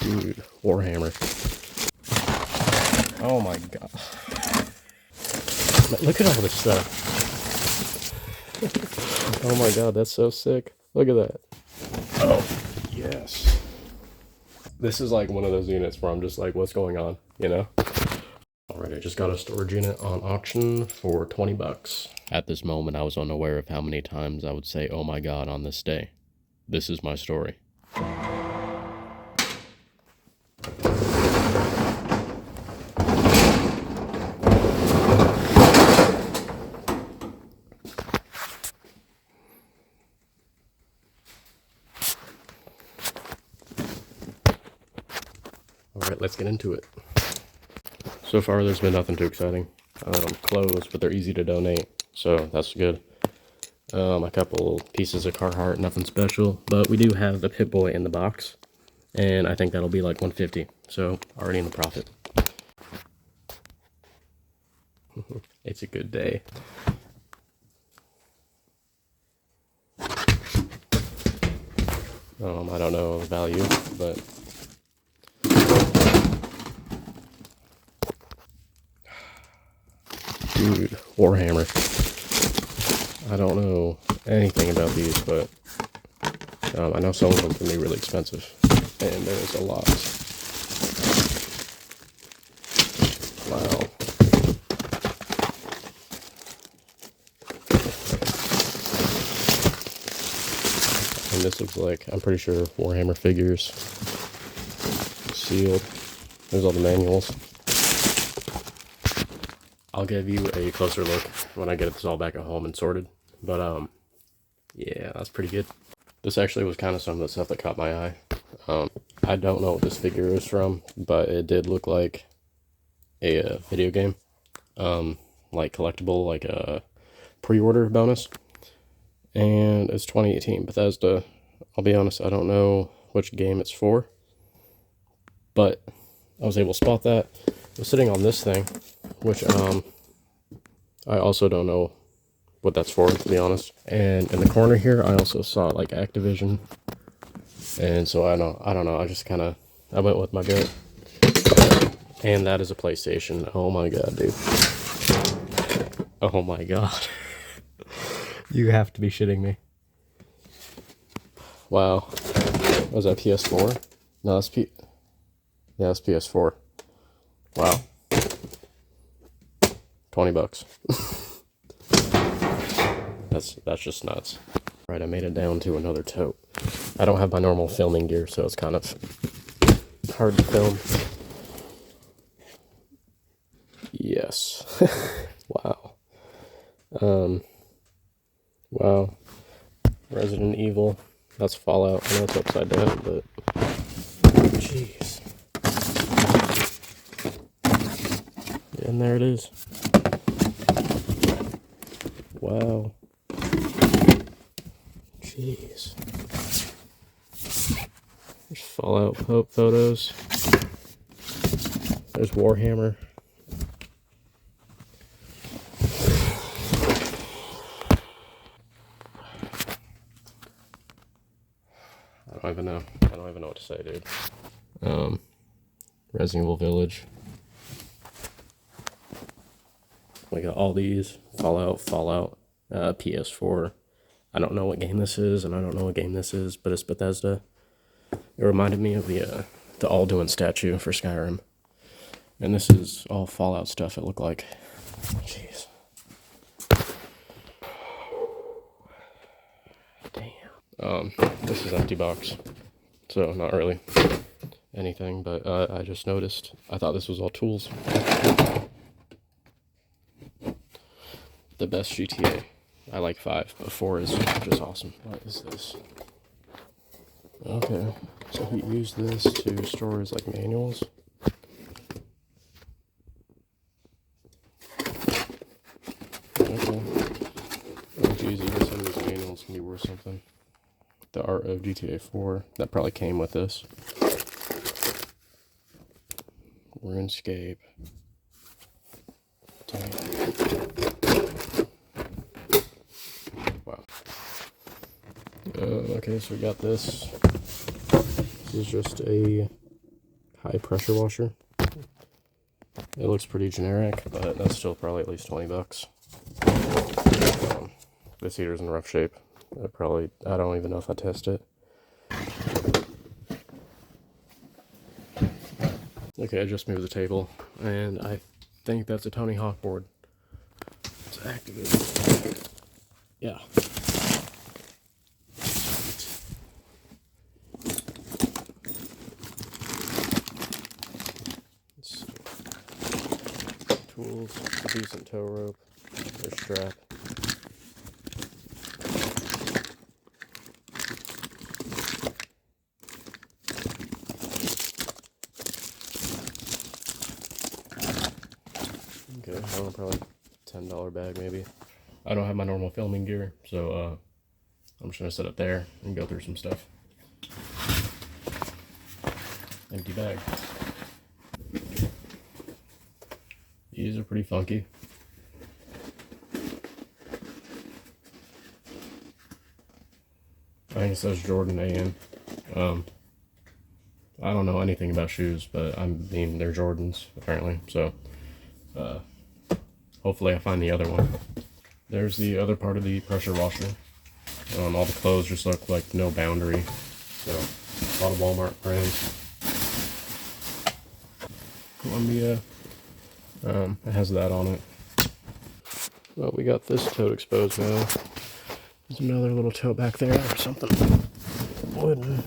Dude, Warhammer. Oh my god. Look at all this stuff. Oh my god, that's so sick. Look at that. Oh, yes. This is like one of those units where I'm just like, what's going on, you know? Alright, I just got a storage unit on auction for 20 bucks. At this moment, I was unaware of how many times I would say, oh my god, on this day. This is my story. Alright, let's get into it. So far, there's been nothing too exciting. Clothes, but they're easy to donate, so that's good. A couple pieces of Carhartt, nothing special, but we do have the Pip-Boy in the box, and I think that'll be like $150, so already in the profit. It's a good day. I don't know the value, but dude, Warhammer. I don't know anything about these, but I know some of them can be really expensive, and there's a lot. Wow. And this looks like, I'm pretty sure, Warhammer figures. Sealed. There's all the manuals. I'll give you a closer look when I get this all back at home and sorted. But, yeah, that's pretty good. This actually was kind of some of the stuff that caught my eye. I don't know what this figure is from, but it did look like a video game. Like collectible, like a pre-order bonus. And it's 2018 Bethesda. I'll be honest, I don't know which game it's for. But I was able to spot that. It was sitting on this thing, which I also don't know what that's for, to be honest. And in the corner here, I also saw like Activision, and so I don't know. I just kind of went with my gut, and that is a PlayStation. Oh my god, dude! Oh my god! You have to be shitting me! Wow, was that PS4? No, that's yeah, that's PS4. Wow. 20 bucks. That's just nuts. Right, I made it down to another tote. I don't have my normal filming gear, so it's kind of hard to film. Yes. Wow. Wow. Resident Evil. That's Fallout. I know it's upside down, but jeez. And there it is. Wow. Jeez. There's Fallout photos. There's Warhammer. I don't even know. I don't even know what to say, dude. Resident Evil Village. We got all these. Fallout, PS4. I don't know what game this is, and I don't know what game this is, but it's Bethesda. It reminded me of the Alduin statue for Skyrim. And this is all Fallout stuff, it looked like. Jeez. Damn. This is empty box. So, not really anything, but I just noticed. I thought this was all tools. The best GTA. I like 5, but 4 is just awesome. What is this? Okay, so he used this to store his like manuals. Okay. Oh geez, even some of these manuals can be worth something. The Art of GTA 4. That probably came with this. RuneScape. Dang. Wow. Okay, so we got this. This is just a high pressure washer. It looks pretty generic, but that's still probably at least 20 bucks. This heater's in rough shape. I don't even know if I test it. Okay, I just moved the table, and I think that's a Tony Hawk board. It's activated. Yeah. Tools, a decent tow rope, or strap. Okay, I don't know, probably $10 bag maybe. I don't have my normal filming gear, so I'm just gonna set it there and go through some stuff. Empty bag. These are pretty funky. I think it says Jordan AN. I don't know anything about shoes, but I mean, they're Jordans, apparently, so hopefully I find the other one. There's the other part of the pressure washer. All the clothes just look like no boundary, so a lot of Walmart brands. Columbia, it has that on it. Well, we got this tote exposed now. There's another little tote back there or something wooden.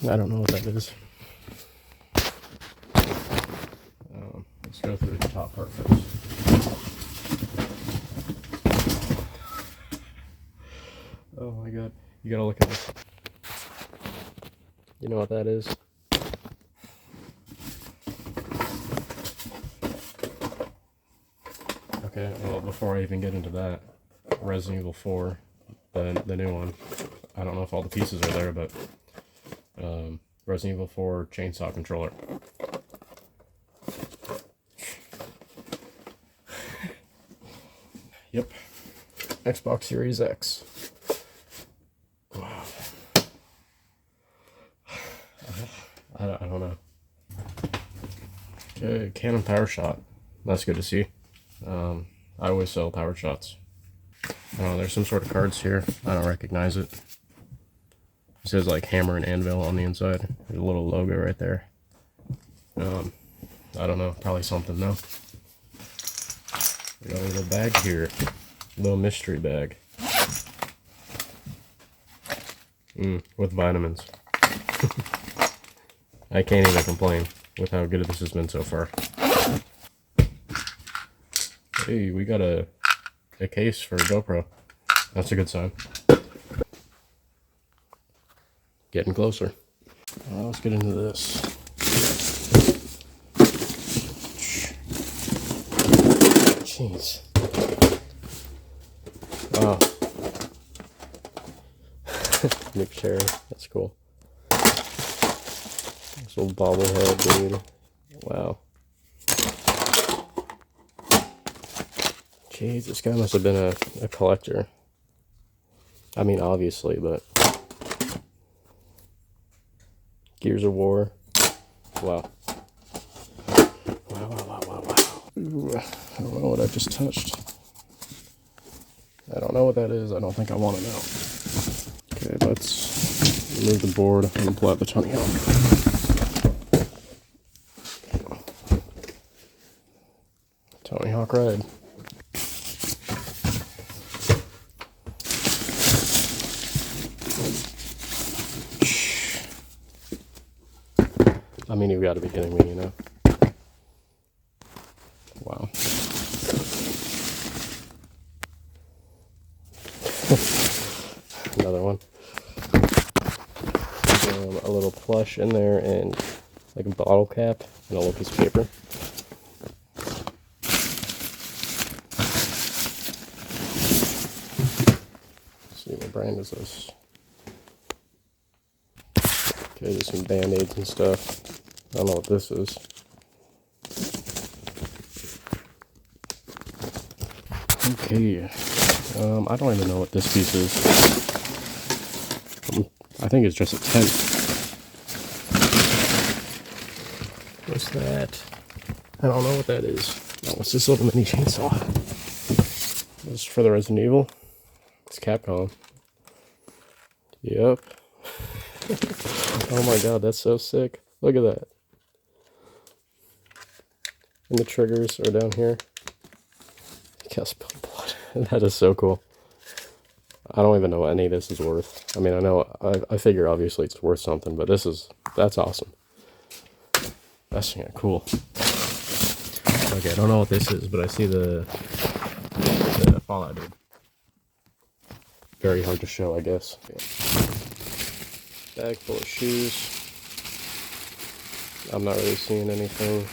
I don't know what that is. Let's go through the top part first. Oh my god, you gotta look at this. You know what that is? Okay, well, before I even get into that, Resident Evil 4, the new one. I don't know if all the pieces are there, but Resident Evil 4 chainsaw controller. Yep. Xbox Series X. Wow. I don't know. Okay, Canon Power Shot. That's good to see. I always sell power shots. There's some sort of cards here. I don't recognize it. It says like hammer and anvil on the inside. There's a little logo right there. I don't know, probably something though. We got a little bag here. Little mystery bag. With vitamins. I can't even complain with how good this has been so far. Hey, we got a case for a GoPro. That's a good sign. Getting closer. Let's get into this. Jeez. Wow. Nick Cherry. That's cool. This little bobblehead, dude. Wow. Jeez, this guy must have been a collector. I mean, obviously, but... Gears of War. Wow. Wow. Ooh, I don't know what I just touched. I don't know what that is. I don't think I want to know. Okay, let's remove the board and pull out the Tony Hawk. Tony Hawk Ride. I mean, you've got to be kidding me, you know? Wow. Another one. A little plush in there and like a bottle cap and a little piece of paper. Let's see, what brand is this? Okay, there's some Band-Aids and stuff. I don't know what this is. Okay. I don't even know what this piece is. I think it's just a tent. What's that? I don't know what that is. Oh, what's this little mini chainsaw? This is for the Resident Evil. It's Capcom. Yep. Oh my god, that's so sick. Look at that. And the triggers are down here. Look how spilled blood. That is so cool. I don't even know what any of this is worth. I mean, I know, I figure obviously it's worth something, but that's awesome. That's yeah, cool. Okay, I don't know what this is, but I see the Fallout dude. Very hard to show, I guess. Okay. Bag full of shoes. I'm not really seeing anything.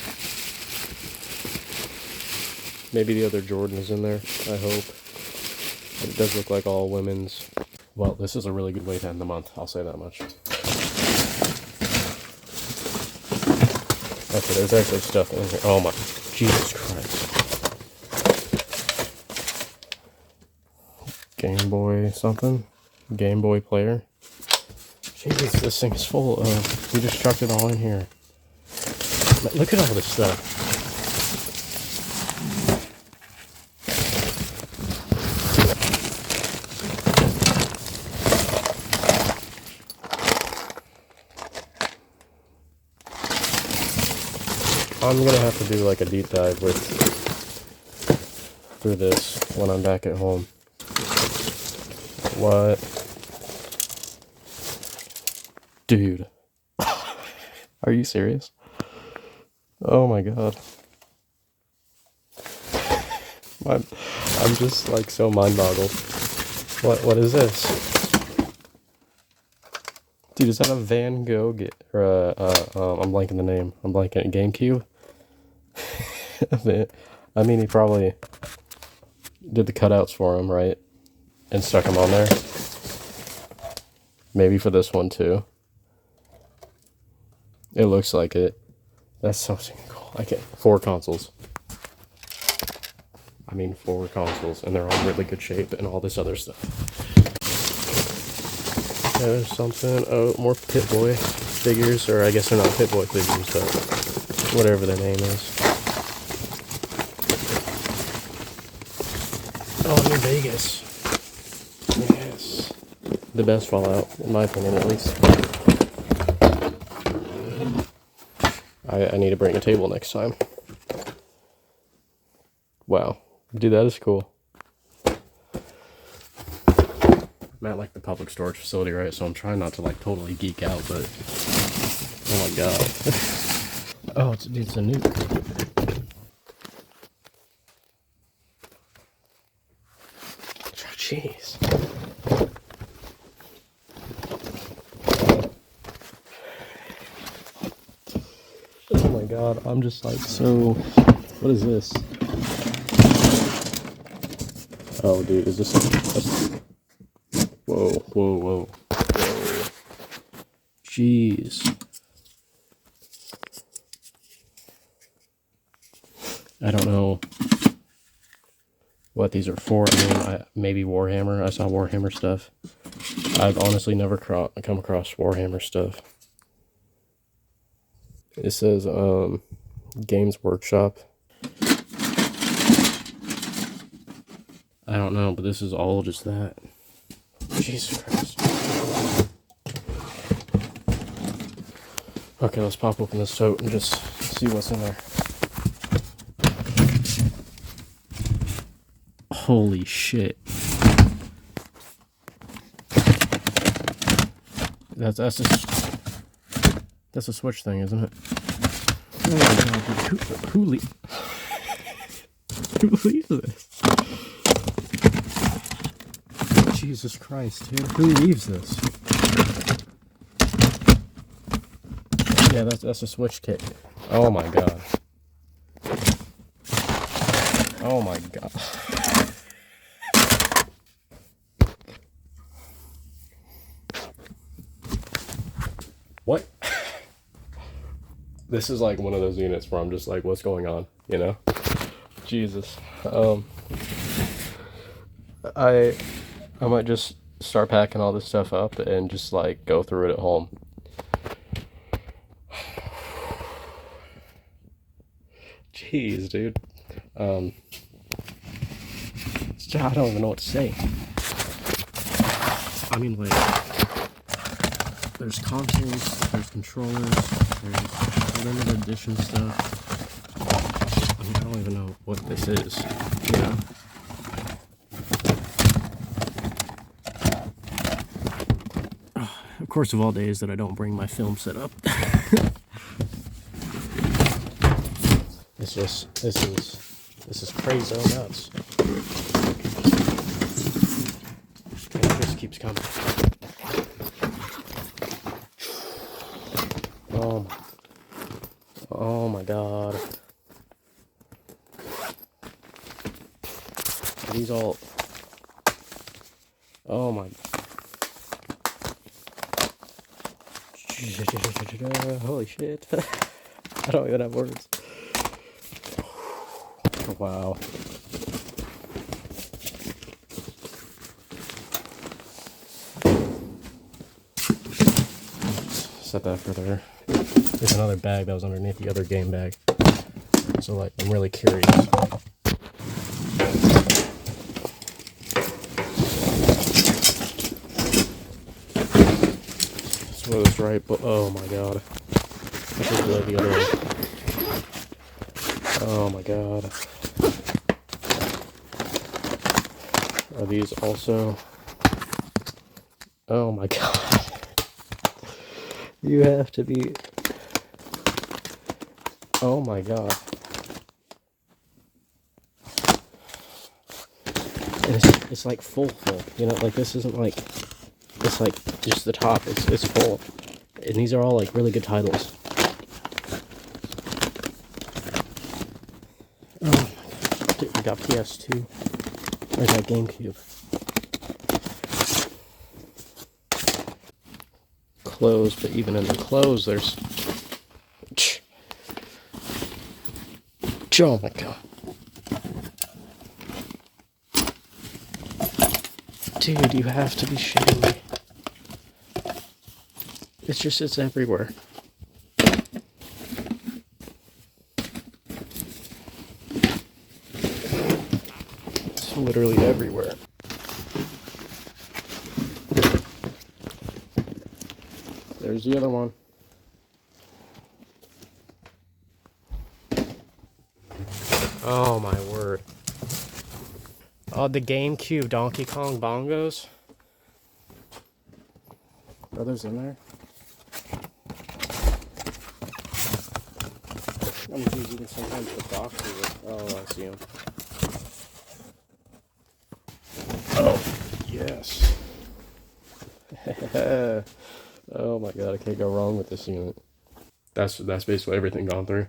Maybe the other Jordan is in there, I hope. But it does look like all women's. Well, this is a really good way to end the month, I'll say that much. Okay, there's actually stuff in here. Oh my, Jesus Christ. Game Boy something? Game Boy player? Jesus, this thing is full of... We just chucked it all in here. Look at all this stuff. I'm gonna have to do like a deep dive through this when I'm back at home. What? Dude. Are you serious? Oh my god. I'm just like so mind boggled. What is this? Dude, is that a Van Gogh or I'm blanking the name. I'm blanking GameCube? I mean, he probably did the cutouts for him, right? And stuck them on there. Maybe for this one too. It looks like it. That's so cool. I can't. 4 consoles. I mean, 4 consoles, and they're all in really good shape, and all this other stuff. There's something. Oh, more Pit-Boy figures, or I guess they're not Pit-Boy figures, but whatever their name is. Oh, New Vegas. Yes. The best Fallout, in my opinion, at least. I need to bring a table next time. Wow. Dude, that is cool. I'm at like the public storage facility, right? So I'm trying not to like totally geek out, but oh my god. Oh, it's a nuke. Jeez. Oh my god, I'm just like so... What is this? Oh dude, is this... Whoa, whoa, whoa. Whoa. Jeez. I don't know what these are for. I mean, maybe Warhammer. I saw Warhammer stuff. I've honestly never come across Warhammer stuff. It says Games Workshop. I don't know, but this is all just that. Jesus Christ. Okay, let's pop open this tote and just see what's in there. Holy shit. That's a Switch thing, isn't it? Oh my god, dude. Who leaves this? Jesus Christ, dude. Who leaves this? Yeah, that's a Switch kit. Oh my god. Oh my god. What? This is like one of those units where I'm just like, what's going on? You know? Jesus. I might just start packing all this stuff up and just like go through it at home. Jeez, dude. I don't even know what to say. I mean, like, there's consoles, there's controllers, there's limited edition stuff. I mean, I don't even know what this is, you know? Of course, of all days that I don't bring my film set up. This is crazy nuts. And it just keeps coming. Oh my god. Are these all... Oh my... Holy shit. I don't even have words. Wow. Set that for there. There's another bag that was underneath the other game bag. So, like, I'm really curious. This was right, but oh my god. I just love the other one. Oh my god. Are these also... Oh my god. You have to be... Oh my god. And it's like full, you know, like this isn't like... It's like just the top, it's full. And these are all like really good titles. Oh my god. Dude, we got PS2. Where's that GameCube? Closed, but even in the clothes, there's... Oh my god. Dude, you have to be shitting me. It's everywhere. It's literally everywhere. There's the other one. Oh my word. Oh, the GameCube Donkey Kong bongos. Brothers in there. I'm using sometimes the boxes. Oh, I see them. Oh, yes. Oh my god, I can't go wrong with this unit. That's basically everything gone through.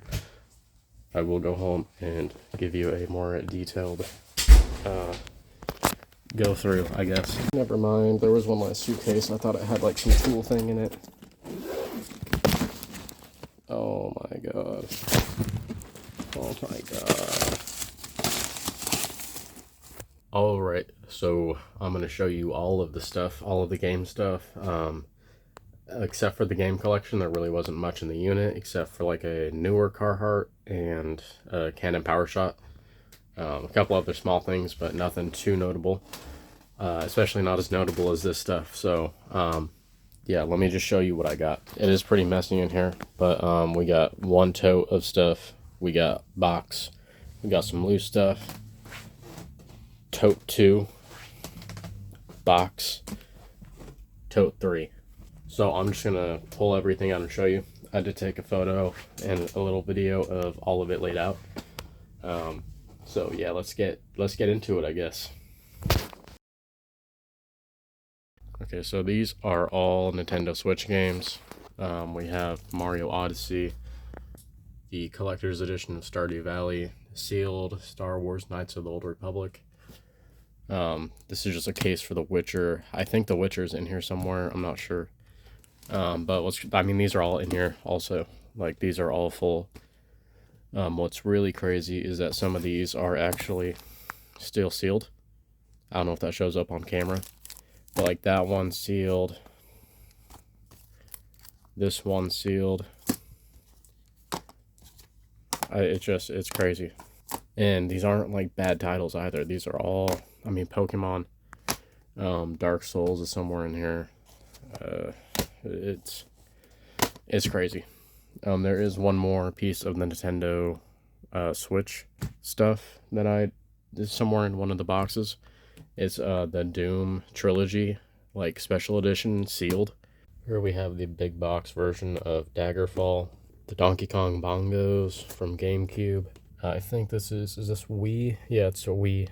I will go home and give you a more detailed go through, I guess. Never mind, there was one last suitcase. I thought it had like some tool thing in it. Oh my god. Oh my god. Alright, so I'm going to show you all of the stuff, all of the game stuff. Except for the game collection, there really wasn't much in the unit, except for like a newer Carhartt and a Canon PowerShot. A couple other small things, but nothing too notable. Especially not as notable as this stuff. So, yeah, let me just show you what I got. It is pretty messy in here, but we got one tote of stuff. We got box. We got some loose stuff. Tote 2. Box. Tote 3. So I'm just gonna pull everything out and show you. I had to take a photo and a little video of all of it laid out. So yeah, let's get into it, I guess. Okay, so these are all Nintendo Switch games. We have Mario Odyssey, the Collector's Edition of Stardew Valley, sealed Star Wars Knights of the Old Republic. This is just a case for The Witcher. I think The Witcher's in here somewhere. I'm not sure. But I mean, these are all in here also. Like, these are all full. What's really crazy is that some of these are actually still sealed. I don't know if that shows up on camera. But like that one's sealed. This one's sealed. It's crazy. And these aren't like bad titles either. These are all, I mean, Pokemon, Dark Souls is somewhere in here. It's crazy. There is one more piece of the Nintendo Switch stuff that is somewhere in one of the boxes. It's the Doom trilogy, like special edition, sealed. Here we have the big box version of Daggerfall, the Donkey Kong bongos from GameCube. I think is this Wii? Yeah, it's a Wii.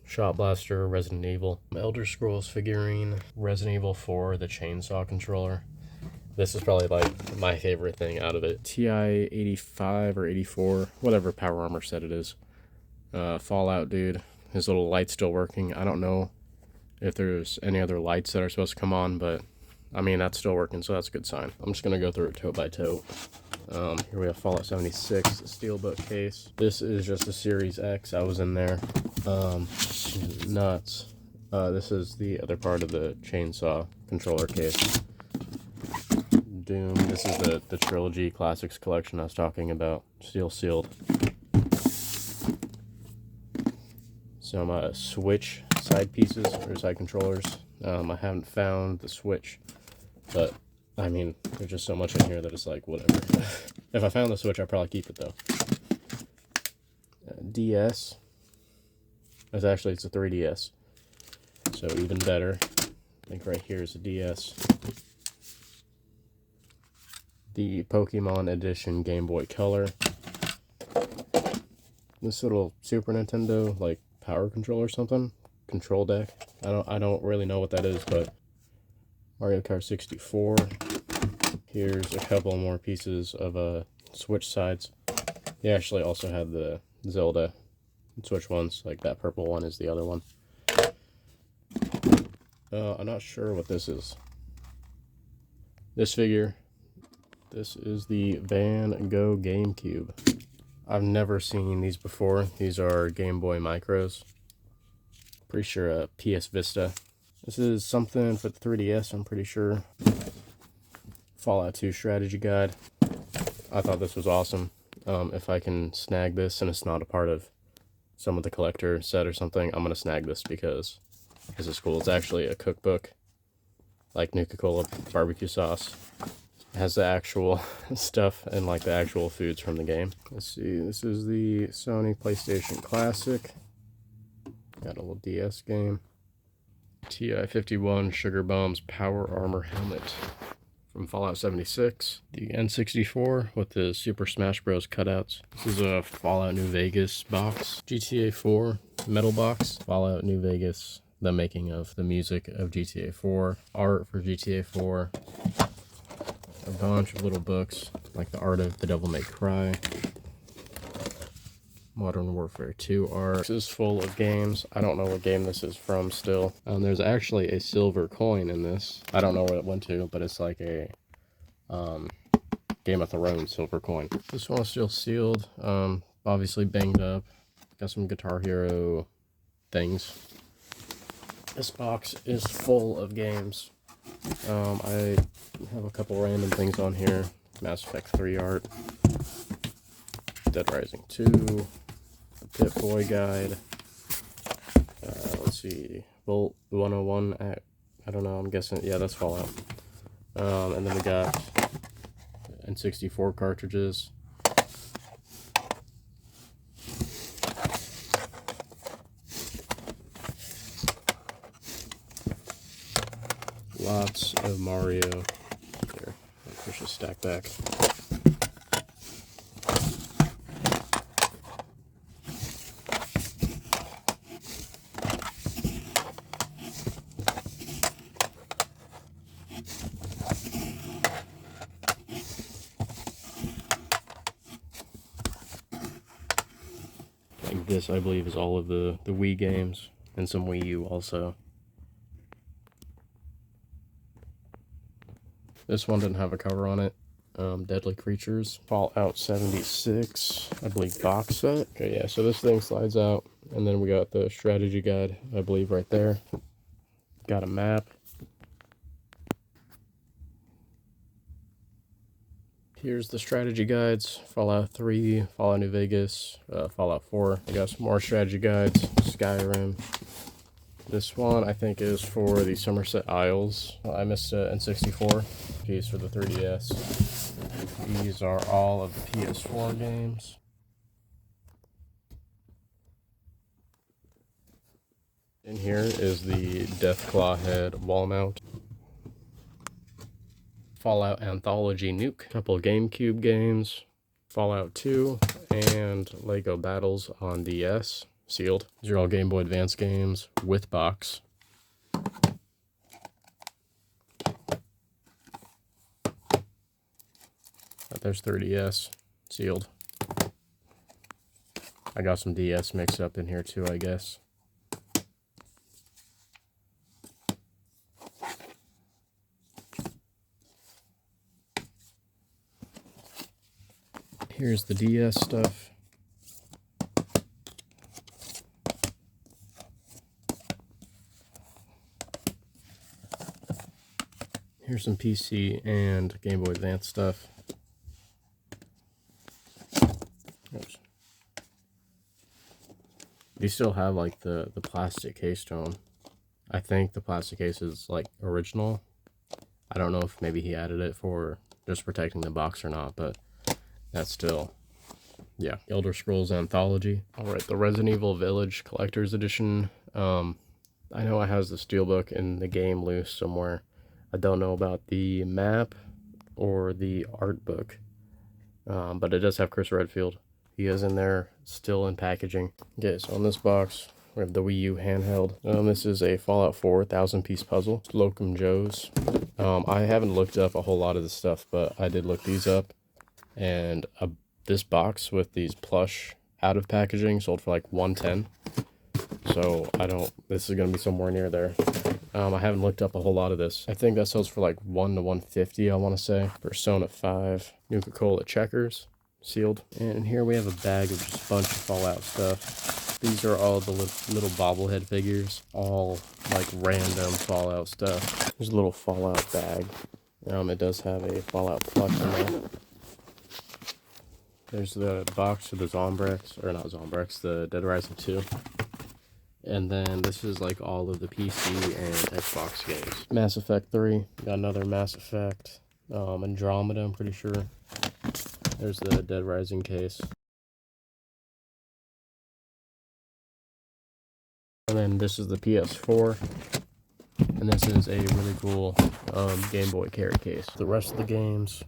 Shot Blaster, Resident Evil, Elder Scrolls figurine, Resident Evil 4, the chainsaw controller. This is probably like my favorite thing out of it. TI 85 or 84, whatever Power Armor set it is. Fallout dude, his little light's still working. I don't know if there's any other lights that are supposed to come on, but I mean, that's still working, so that's a good sign. I'm just gonna go through it toe by toe. Here we have Fallout 76, steelbook case. This is just a Series X. I was in there. Nuts. This is the other part of the chainsaw controller case. Doom. This is the Trilogy Classics collection I was talking about. Still sealed. Some Switch side pieces or side controllers. I haven't found the Switch, but I mean, there's just so much in here that it's like, whatever. If I found the Switch, I'd probably keep it though. DS. It's a 3DS. So even better. I think right here is a DS. The Pokemon Edition Game Boy Color. This little Super Nintendo, like, power controller or something. Control deck. I don't really know what that is, but Mario Kart 64. Here's a couple more pieces of Switch sides. They actually also had the Zelda Switch ones, like that purple one is the other one. I'm not sure what this is. This figure, this is the Van Gogh GameCube. I've never seen these before. These are Game Boy Micros. Pretty sure a PS Vista. This is something for the 3DS, I'm pretty sure. Fallout 2 strategy guide. I thought this was awesome. If I can snag this and it's not a part of some of the collector set or something, I'm gonna snag this because this is cool. It's actually a cookbook, like Nuka-Cola barbecue sauce. It has the actual stuff and like the actual foods from the game. Let's see, this is the Sony PlayStation Classic. Got a little DS game. TI-51 Sugar Bombs Power Armor Helmet from Fallout 76. The N64 with the Super Smash Bros. Cutouts. This is a Fallout New Vegas box. GTA 4 metal box. Fallout New Vegas, the making of the music of GTA 4. Art for GTA 4. A bunch of little books, like The Art of the Devil May Cry. Modern Warfare 2 art. This is full of games. I don't know what game this is from still. There's actually a silver coin in this. I don't know where it went to, but it's like a Game of Thrones silver coin. This one is still sealed. Obviously banged up. Got some Guitar Hero things. This box is full of games. I have a couple random things on here. Mass Effect 3 art. Dead Rising 2. Pit Boy guide. Let's see. Volt 101. I don't know. I'm guessing. Yeah, that's Fallout. And then we got N64 cartridges. Lots of Mario. There. I'll push the stack back. Like this, I believe, is all of the Wii games and some Wii U also. This one didn't have a cover on it. Deadly Creatures, Fallout 76, I believe, box set. Okay, yeah, so this thing slides out, and then we got the strategy guide, I believe, right there. Got a map. Here's the strategy guides: Fallout 3, Fallout New Vegas, Fallout 4. I got some more strategy guides: Skyrim. This one I think is for the Somerset Isles. I missed it in 64. Piece for the 3DS. These are all of the PS4 games. In here is the Deathclaw Head wall mount. Fallout Anthology Nuke, a couple of GameCube games, Fallout 2, and Lego Battles on DS, sealed. These are all Game Boy Advance games with box. There's 3DS, sealed. I got some DS mixed up in here too, I guess. Here's the DS stuff. Here's some PC and Game Boy Advance stuff. Oops. These still have like the plastic case to them. I think the plastic case is like original. I don't know if maybe he added it for just protecting the box or not, but that's still, yeah. Elder Scrolls Anthology. Alright, the Resident Evil Village Collector's Edition. I know it has the steelbook in the game loose somewhere. I don't know about the map or the art book, but it does have Chris Redfield. He is in there, still in packaging. Okay, so on this box, we have the Wii U handheld. This is a Fallout 4 1,000-piece puzzle. Locum Joe's. I haven't looked up a whole lot of this stuff, but I did look these up. And this box with these plush out of packaging sold for like $110. So this is going to be somewhere near there. I haven't looked up a whole lot of this. I think that sells for like $1 to $150, I want to say. Persona 5, Nuka-Cola Checkers, sealed. And here we have a bag of just a bunch of Fallout stuff. These are all the little bobblehead figures, all like random Fallout stuff. There's a little Fallout bag. It does have a Fallout plush in there. There's the box of the Zombrex, or not Zombrex, the Dead Rising 2. And then this is like all of the PC and Xbox games. Mass Effect 3, got another Mass Effect. Andromeda, I'm pretty sure. There's the Dead Rising case. And then this is the PS4. And this is a really cool Game Boy carry case. The rest of the games.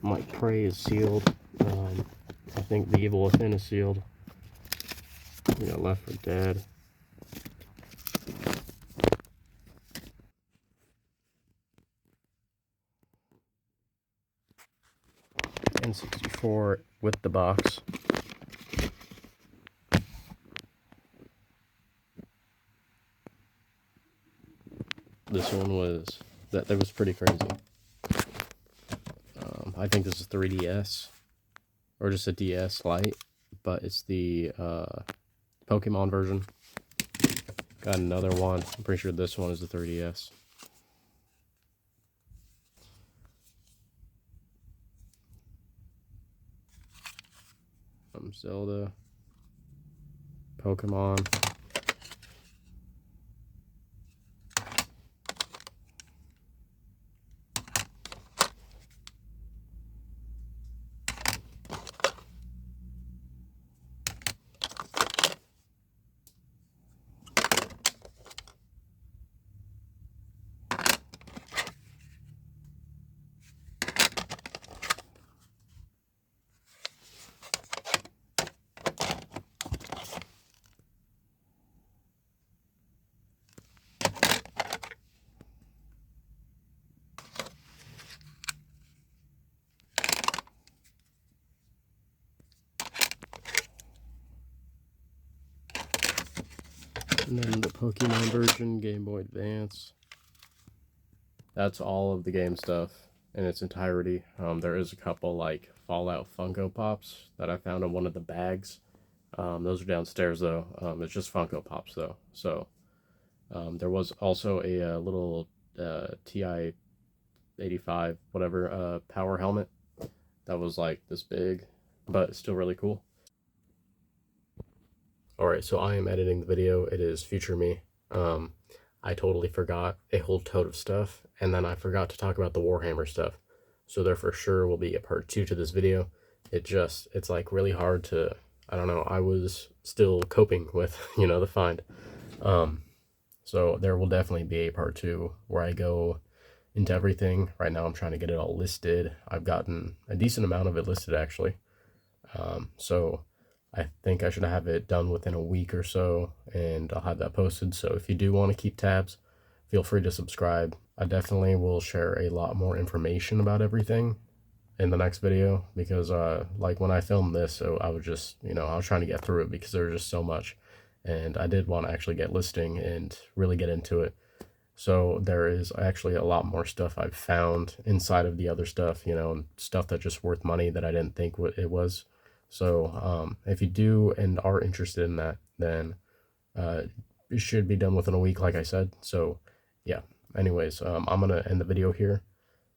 Mike Prey is sealed. I think The Evil Within is sealed. We got Left 4 Dead. N64 with the box. This one was that was pretty crazy. I think this is 3DS or just a DS Lite, but it's the Pokemon version. Got another one. I'm pretty sure this one is the 3DS. Zelda, Pokemon. And then the Pokemon version, Game Boy Advance. That's all of the game stuff in its entirety. There is a couple like Fallout Funko Pops that I found in one of the bags. Those are downstairs though. It's just Funko Pops though. So there was also a little TI 85 whatever power helmet that was like this big, but still really cool. Alright, so I am editing the video. It is future me. I totally forgot a whole tote of stuff, and then I forgot to talk about the Warhammer stuff. So there for sure will be a part 2 to this video. It's like really hard to, I don't know, I was still coping with, the find. So there will definitely be a part 2 where I go into everything. Right now I'm trying to get it all listed. I've gotten a decent amount of it listed actually. So I think I should have it done within a week or so, and I'll have that posted. So if you do want to keep tabs, feel free to subscribe. I definitely will share a lot more information about everything in the next video, because like when I filmed this, so I was just, I was trying to get through it because there was just so much, and I did want to actually get listing and really get into it. So there is actually a lot more stuff I've found inside of the other stuff, stuff that's just worth money that I didn't think it was. So if you do and are interested in that, then it should be done within a week, like I said. So yeah, anyways, I'm gonna end the video here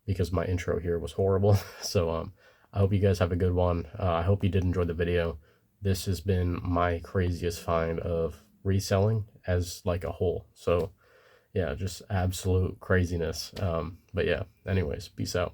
because my intro here was horrible. So I hope you guys have a good one. I hope you did enjoy the video. This has been my craziest find of reselling as like a whole. So yeah, just absolute craziness. But yeah, anyways, peace out.